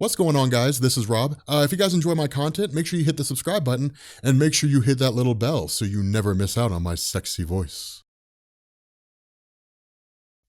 What's going on, guys? This is Rob. If you guys enjoy my content, make sure you hit the subscribe button and make sure you hit that little bell so you never miss out on my sexy voice.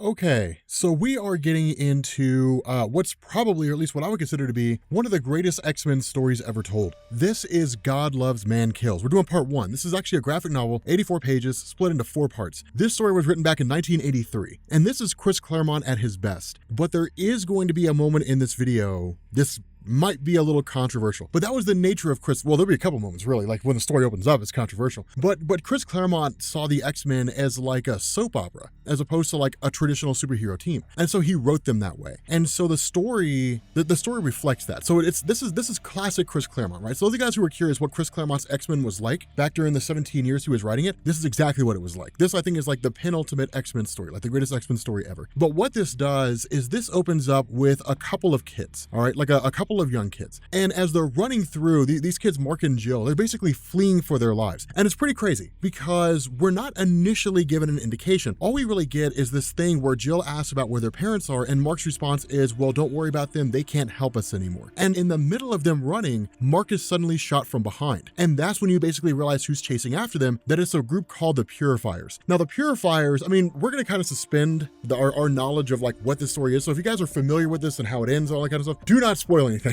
Okay, so we are getting into what's probably, or at least what I would consider to be, one of the greatest X-Men stories ever told. This is God Loves, Man Kills. We're doing part 1. This is actually a graphic novel, 84 pages, split into 4 parts. This story was written back in 1983, and this is Chris Claremont at his best. But there is going to be a moment in this video, this might be a little controversial, but that was the nature of Chris. Well, there'll be a couple moments really, like when the story opens up, it's controversial. But Chris Claremont saw the X-Men as like a soap opera, as opposed to like a traditional superhero team, and so he wrote them that way. And so the story reflects that. So this is classic Chris Claremont, right? So those of you guys who were curious what Chris Claremont's X-Men was like back during the 17 years he was writing it, this is exactly what it was like. This, I think, is like the penultimate X-Men story, like the greatest X-Men story ever. But what this does is this opens up with a couple of kids, all right, like a couple of young kids. And as they're running through, these kids, Mark and Jill, they're basically fleeing for their lives. And it's pretty crazy because we're not initially given an indication. All we really get is this thing where Jill asks about where their parents are, and Mark's response is, well, don't worry about them. They can't help us anymore. And in the middle of them running, Mark is suddenly shot from behind. And that's when you basically realize who's chasing after them, that it's a group called the Purifiers. Now, the Purifiers, I mean, we're going to kind of suspend our knowledge of like what this story is. So if you guys are familiar with this and how it ends, all that kind of stuff, do not spoil anything.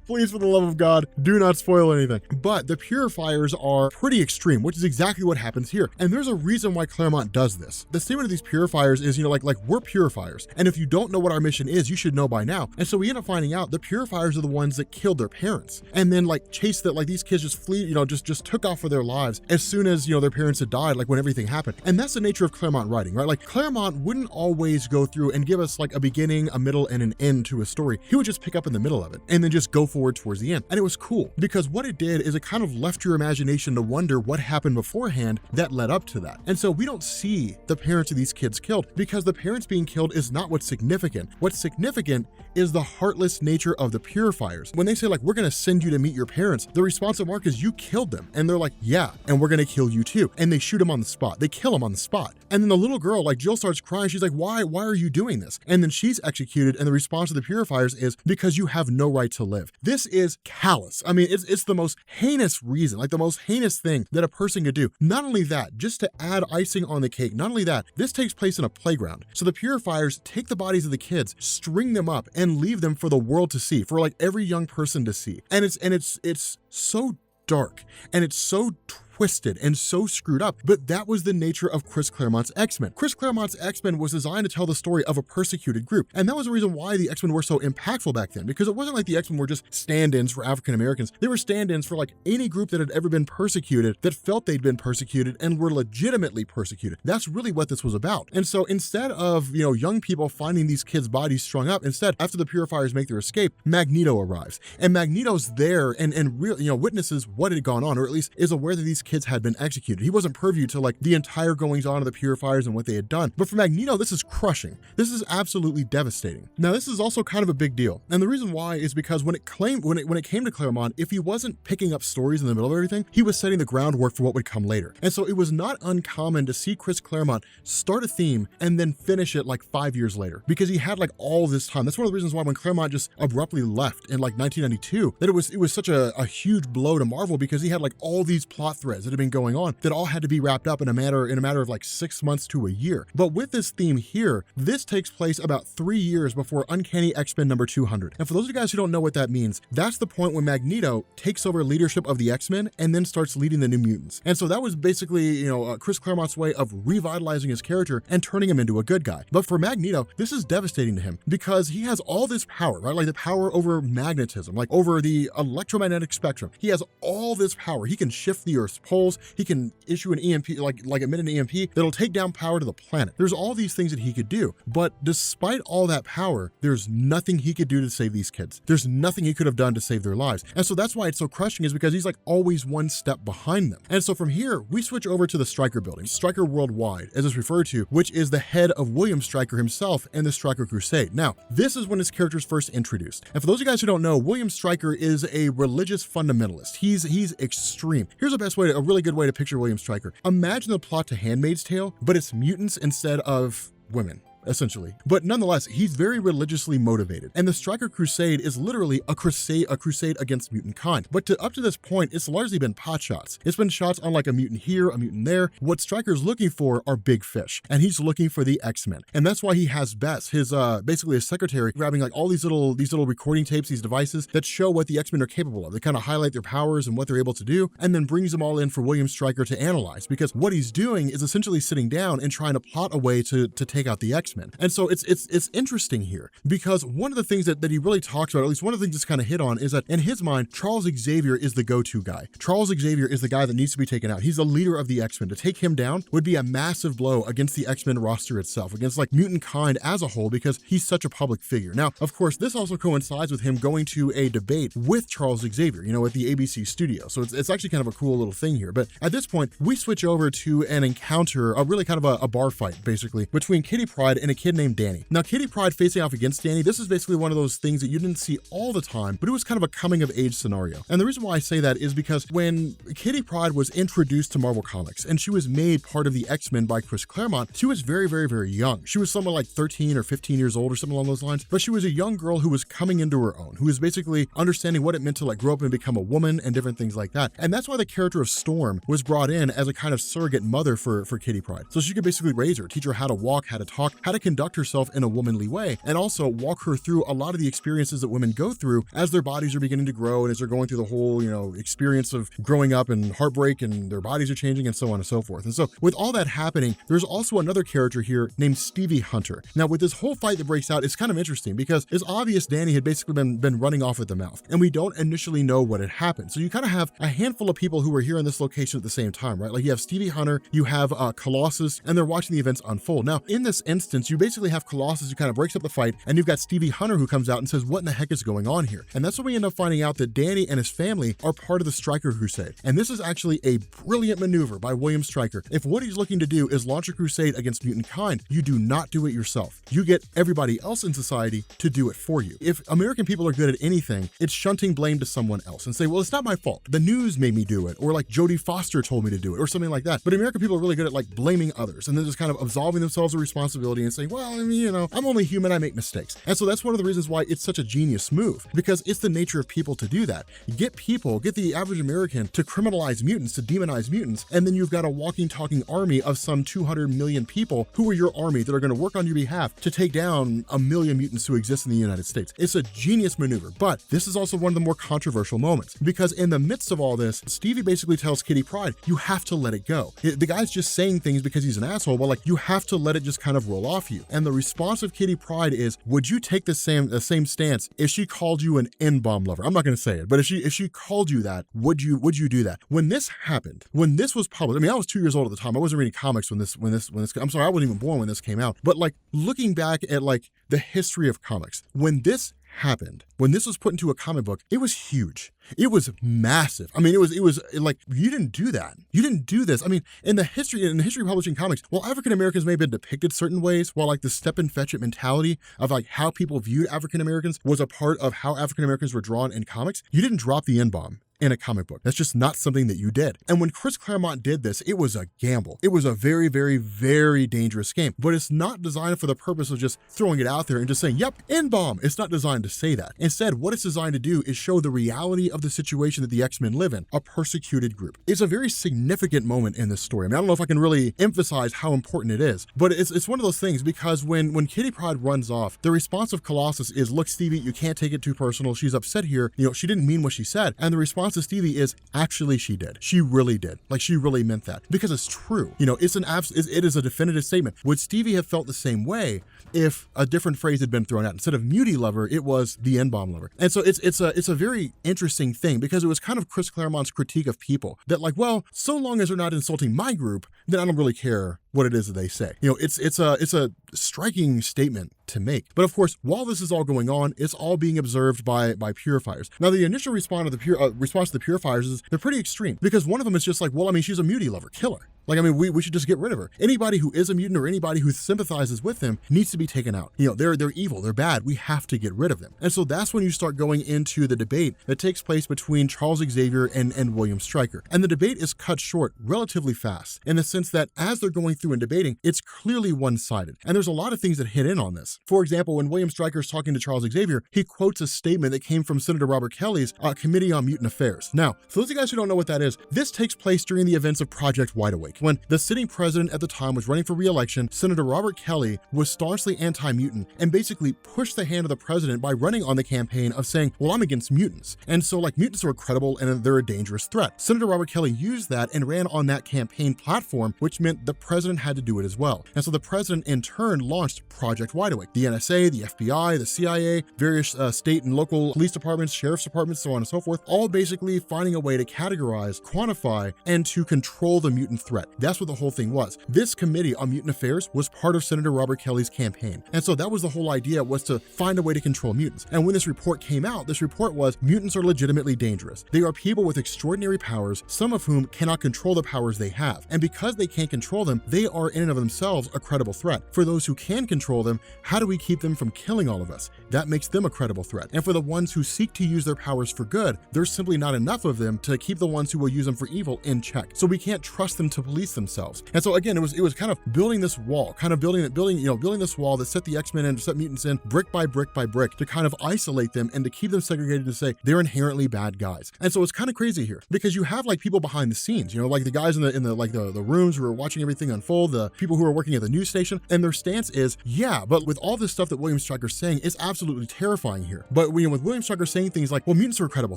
Please, for the love of God, do not spoil anything. But the Purifiers are pretty extreme, which is exactly what happens here. And there's a reason why Claremont does this. The statement of these Purifiers is, like we're Purifiers. And if you don't know what our mission is, you should know by now. And so we end up finding out the Purifiers are the ones that killed their parents. And then like chased that, like these kids just flee, just took off for their lives as soon as, their parents had died, like when everything happened. And that's the nature of Claremont writing, right? Like Claremont wouldn't always go through and give us like a beginning, a middle, and an end to a story. He would just pick up in the middle of it and then just go forward towards the end. And it was cool because what it did is it kind of left your imagination to wonder what happened beforehand that led up to that. And so we don't see the parents of these kids killed because the parents being killed is not what's significant. What's significant is the heartless nature of the Purifiers. When they say like, we're going to send you to meet your parents, the response of Mark is, you killed them. And they're like, yeah, and we're going to kill you too. And they shoot him on the spot. They kill him on the spot. And then the little girl, like Jill, starts crying. She's like, why are you doing this? And then she's executed. And the response of the Purifiers is, because you have no right to live. This is callous. I mean, it's the most heinous reason, like the most heinous thing that a person could do. Not only that, just to add icing on the cake, not only that, this takes place in a playground. So the Purifiers take the bodies of the kids, string them up, and leave them for the world to see, for like every young person to see. And it's so dark, and it's so twisted and so screwed up, but that was the nature of Chris Claremont's X-Men. Chris Claremont's X-Men was designed to tell the story of a persecuted group, and that was the reason why the X-Men were so impactful back then, because it wasn't like the X-Men were just stand-ins for African Americans. They were stand-ins for like any group that had ever been persecuted, that felt they'd been persecuted and were legitimately persecuted. That's really what this was about. And so instead of, young people finding these kids' bodies strung up, instead, after the Purifiers make their escape, Magneto arrives. And Magneto's there and witnesses what had gone on, or at least is aware that these kids had been executed. He wasn't privy to like the entire goings on of the Purifiers and what they had done. But for Magneto, this is crushing. This is absolutely devastating. Now, this is also kind of a big deal. And the reason why is because when it came to Claremont, if he wasn't picking up stories in the middle of everything, he was setting the groundwork for what would come later. And so it was not uncommon to see Chris Claremont start a theme and then finish it like 5 years later, because he had like all this time. That's one of the reasons why when Claremont just abruptly left in like 1992, that it was such a huge blow to Marvel, because he had like all these plot threads that had been going on that all had to be wrapped up in a matter of like 6 months to a year. But with this theme here, this takes place about 3 years before Uncanny X-Men number 200. And for those of you guys who don't know what that means, that's the point when Magneto takes over leadership of the X-Men and then starts leading the New Mutants. And so that was basically, Chris Claremont's way of revitalizing his character and turning him into a good guy. But for Magneto, this is devastating to him because he has all this power, right? Like the power over magnetism, like over the electromagnetic spectrum. He has all this power. He can shift the Earth's poles. He can issue an EMP, like emit an EMP that'll take down power to the planet. There's all these things that he could do. But despite all that power, there's nothing he could do to save these kids. There's nothing he could have done to save their lives. And so that's why it's so crushing, is because he's like always one step behind them. And so from here, we switch over to the Stryker building, Stryker Worldwide, as it's referred to, which is the head of William Stryker himself and the Stryker Crusade. Now, this is when his character's first introduced. And for those of you guys who don't know, William Stryker is a religious fundamentalist. He's extreme. Here's a really good way to picture William Stryker. Imagine the plot to Handmaid's Tale, but it's mutants instead of women. essentially. But nonetheless, he's very religiously motivated. And the Stryker Crusade is literally a crusade against mutant kind. But up to this point, it's largely been pot shots. It's been shots on like a mutant here, a mutant there. What Stryker's looking for are big fish. And he's looking for the X-Men. And that's why he has Bess, his basically his secretary, grabbing like all these little recording tapes, these devices that show what the X-Men are capable of. They kind of highlight their powers and what they're able to do, and then brings them all in for William Stryker to analyze, because what he's doing is essentially sitting down and trying to plot a way to take out the X-Men. And so it's interesting here, because one of the things that he really talks about, at least one of the things that's kind of hit on, is that in his mind, Charles Xavier is the go-to guy. Charles Xavier is the guy that needs to be taken out. He's the leader of the X-Men. To take him down would be a massive blow against the X-Men roster itself, against like mutant kind as a whole, because he's such a public figure. Now, of course, this also coincides with him going to a debate with Charles Xavier, at the ABC studio. So it's actually kind of a cool little thing here. But at this point, we switch over to an encounter, a really kind of a bar fight, basically, between Kitty Pryde and a kid named Danny. Now, Kitty Pryde facing off against Danny, this is basically one of those things that you didn't see all the time, but it was kind of a coming of age scenario. And the reason why I say that is because when Kitty Pryde was introduced to Marvel Comics and she was made part of the X-Men by Chris Claremont, she was very, very, very young. She was somewhere like 13 or 15 years old or something along those lines, but she was a young girl who was coming into her own, who was basically understanding what it meant to like grow up and become a woman and different things like that. And that's why the character of Storm was brought in as a kind of surrogate mother for Kitty Pryde. So she could basically raise her, teach her how to walk, how to talk, how to conduct herself in a womanly way, and also walk her through a lot of the experiences that women go through as their bodies are beginning to grow and as they're going through the whole, experience of growing up and heartbreak and their bodies are changing and so on and so forth. And so with all that happening, there's also another character here named Stevie Hunter. Now with this whole fight that breaks out, it's kind of interesting because it's obvious Danny had basically been running off at the mouth, and we don't initially know what had happened. So you kind of have a handful of people who are here in this location at the same time, right? Like you have Stevie Hunter, you have Colossus, and they're watching the events unfold. Now in this instance, you basically have Colossus who kind of breaks up the fight, and you've got Stevie Hunter who comes out and says, what in the heck is going on here? And that's when we end up finding out that Danny and his family are part of the Stryker Crusade. And this is actually a brilliant maneuver by William Stryker. If what he's looking to do is launch a crusade against mutant kind, you do not do it yourself. You get everybody else in society to do it for you. If American people are good at anything, it's shunting blame to someone else and say, well, it's not my fault. The news made me do it, or like Jodie Foster told me to do it, or something like that. But American people are really good at like blaming others and then just kind of absolving themselves of responsibility and saying, well, I mean, I'm only human, I make mistakes. And so that's one of the reasons why it's such a genius move, because it's the nature of people to do that. Get the average American to criminalize mutants, to demonize mutants, and then you've got a walking, talking army of some 200 million people who are your army that are going to work on your behalf to take down a million mutants who exist in the United States. It's a genius maneuver, but this is also one of the more controversial moments, because in the midst of all this, Stevie basically tells Kitty Pryde, you have to let it go. The guy's just saying things because he's an asshole, but like you have to let it just kind of roll off you. And the response of Kitty Pryde is, would you take the same stance if she called you an N-bomb lover? I'm not going to say it, but if she called you that, would you do that? When this happened, when this was published, I mean, I was 2 years old at the time. I wasn't reading comics when this, I'm sorry, I wasn't even born when this came out. But like looking back at like the history of comics, when this happened, when this was put into a comic book, it was huge. It was massive. I mean, it was like, you didn't do that. You didn't do this. I mean, in the history of publishing comics, while African Americans may have been depicted certain ways, while like the step and fetch it mentality of like how people viewed African Americans was a part of how African Americans were drawn in comics, you didn't drop the N-bomb in a comic book. That's just not something that you did. And when Chris Claremont did this, it was a gamble. It was a very, very, very dangerous game, but it's not designed for the purpose of just throwing it out there and just saying, yep, N-bomb. It's not designed to say that. Instead, what it's designed to do is show the reality of the situation that the X-Men live in, a persecuted group. It's a very significant moment in this story. I mean, I don't know if I can really emphasize how important it is, but it's one of those things, because when Kitty Pryde runs off, the response of Colossus is, look, Stevie, you can't take it too personal. She's upset here. She didn't mean what she said. And the response of Stevie is, actually she did. She really did. Like, she really meant that, because it's true. It is a definitive statement. Would Stevie have felt the same way if a different phrase had been thrown out? Instead of mutie lover, it was the N-bomb lover. And so it's a very interesting thing, because it was kind of Chris Claremont's critique of people that like, well, so long as they're not insulting my group, then I don't really care what it is that they say. It's a striking statement to make. But of course, while this is all going on, it's all being observed by purifiers. Now, the initial response to the purifiers is they're pretty extreme, because one of them is just like, well, I mean, she's a mutie lover, kill her. Like, I mean, we should just get rid of her. Anybody who is a mutant or anybody who sympathizes with them needs to be taken out. You know, they're evil, they're bad, we have to get rid of them. And so that's when you start going into the debate that takes place between Charles Xavier and William Stryker. And the debate is cut short relatively fast in the sense that as they're going through and debating, it's clearly one-sided. And there's a lot of things that hit in on this. For example, when William Stryker is talking to Charles Xavier, he quotes a statement that came from Senator Robert Kelly's Committee on Mutant Affairs. Now, for those of you guys who don't know what that is, this takes place during the events of Project Wide Awake, when the sitting president at the time was running for re-election. Senator Robert Kelly was staunchly anti-mutant and basically pushed the hand of the president by running on the campaign of saying, well, I'm against mutants. And so like mutants are credible and they're a dangerous threat. Senator Robert Kelly used that and ran on that campaign platform, which meant the president had to do it as well. And so the president in turn launched Project Wide Awake. The NSA, the FBI, the CIA, various state and local police departments, sheriff's departments, so on and so forth, all basically finding a way to categorize, quantify, and to control the mutant threat. That's what the whole thing was. This committee on mutant affairs was part of Senator Robert Kelly's campaign. And so that was the whole idea, was to find a way to control mutants. And when this report came out, this report was mutants are legitimately dangerous. They are people with extraordinary powers, some of whom cannot control the powers they have. And because they can't control them, they are in and of themselves a credible threat. For those who can control them, how do we keep them from killing all of us? That makes them a credible threat. And for the ones who seek to use their powers for good, there's simply not enough of them to keep the ones who will use them for evil in check. So we can't trust them to police themselves. And so again, it was kind of building this wall, building this wall that set the X-Men and set mutants in brick by brick by brick to kind of isolate them and to keep them segregated, to say they're inherently bad guys. And so it's kind of crazy here because you have like people behind the scenes, like the guys in the rooms who are watching everything unfold, the people who are working at the news station, and their stance is, yeah, but with all this stuff that William Stryker's saying, it's absolutely terrifying here. But with William Stryker saying things like, well, mutants are a credible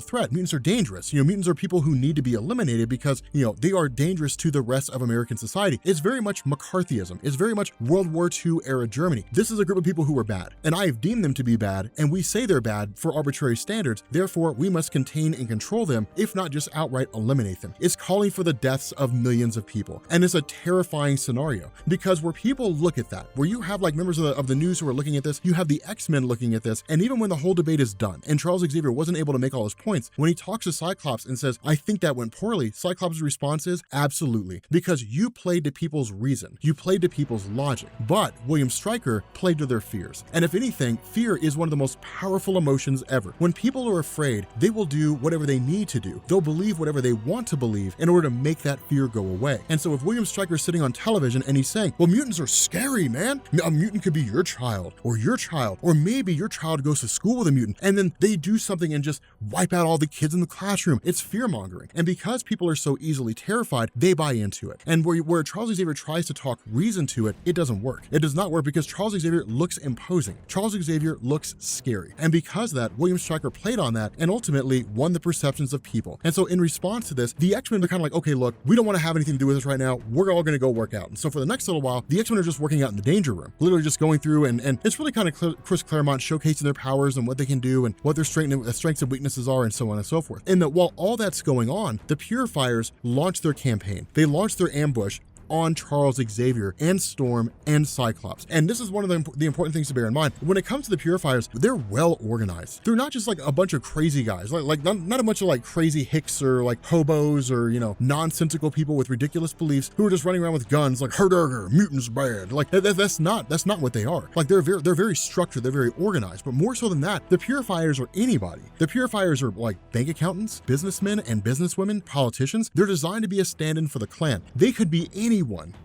threat, mutants are dangerous, mutants are people who need to be eliminated because, they are dangerous to the rest of American society. It's very much McCarthyism. It's very much World War II era Germany. This is a group of people who are bad, and I have deemed them to be bad, and we say they're bad for arbitrary standards. Therefore, we must contain and control them, if not just outright eliminate them. It's calling for the deaths of millions of people. And it's a terrifying scenario because where people look at that, where you have like members of the news who are looking at this, you have the X-Men looking at this, and even when the whole debate is done and Charles Xavier wasn't able to make all his points, when he talks to Cyclops and says, I think that went poorly, Cyclops' response is, absolutely, because you played to people's reason, you played to people's logic, but William Stryker played to their fears. And if anything, fear is one of the most powerful emotions ever. When people are afraid, they will do whatever they need to do. They'll believe whatever they want to believe in order to make that fear go away. And so if William Stryker is sitting on television and he's saying, well, mutants are scary, man. A mutant could be your child, or maybe your child goes to school with a mutant, and then they do something and just wipe out all the kids in the classroom. It's fear-mongering. And because people are so easily terrified, they buy into it. And where Charles Xavier tries to talk reason to it, it doesn't work. It does not work because Charles Xavier looks imposing. Charles Xavier looks scary. And because of that, William Stryker played on that and ultimately won the perceptions of people. And so in response to this, the X-Men are kind of like, okay, look, we don't want to have anything to do with this right now. We're all going to go work out. And so for the next little while, the X-Men are just working out in the danger room, literally just going through and it's really kind of Chris Claremont showcasing their powers and what they can do and what their strengths and weaknesses are and so on and so forth. And that while all that's going on, the Purifiers launched their campaign. They launched their ambush on Charles Xavier and Storm and Cyclops. And this is one of the important things to bear in mind. When it comes to the Purifiers, they're well organized. They're not just like a bunch of crazy guys, like not a bunch of like crazy hicks or like hobos or, nonsensical people with ridiculous beliefs who are just running around with guns like Herderger, mutants bad. Like that's not what they are. Like they're very structured, they're very organized, but more so than that, the Purifiers are anybody. The Purifiers are like bank accountants, businessmen and businesswomen, politicians. They're designed to be a stand-in for the Klan. They could be anyone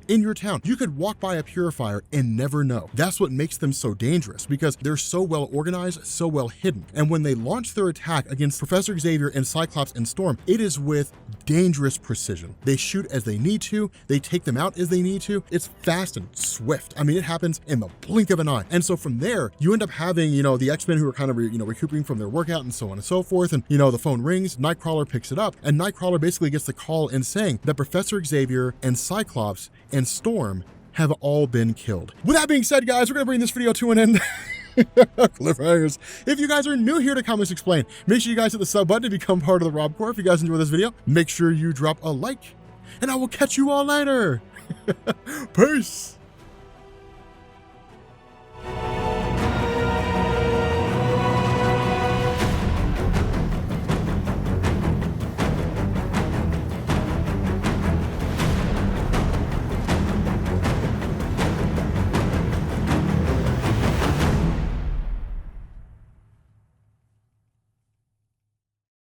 in your town. You could walk by a Purifier and never know. That's what makes them so dangerous because they're so well organized, so well hidden. And when they launch their attack against Professor Xavier and Cyclops and Storm, it is with dangerous precision. They shoot as they need to. They take them out as they need to. It's fast and swift. I mean, it happens in the blink of an eye. And so from there, you end up having, the X-Men who are kind of, recuperating from their workout and so on and so forth. And, the phone rings, Nightcrawler picks it up, and Nightcrawler basically gets the call in saying that Professor Xavier and Cyclops and Storm have all been killed. With that being said, guys, we're going to bring this video to an end. Cliffhangers. If you guys are new here to Comics Explained, make sure you guys hit the sub button to become part of the Rob Corps. If you guys enjoy this video, make sure you drop a like, and I will catch you all later. Peace.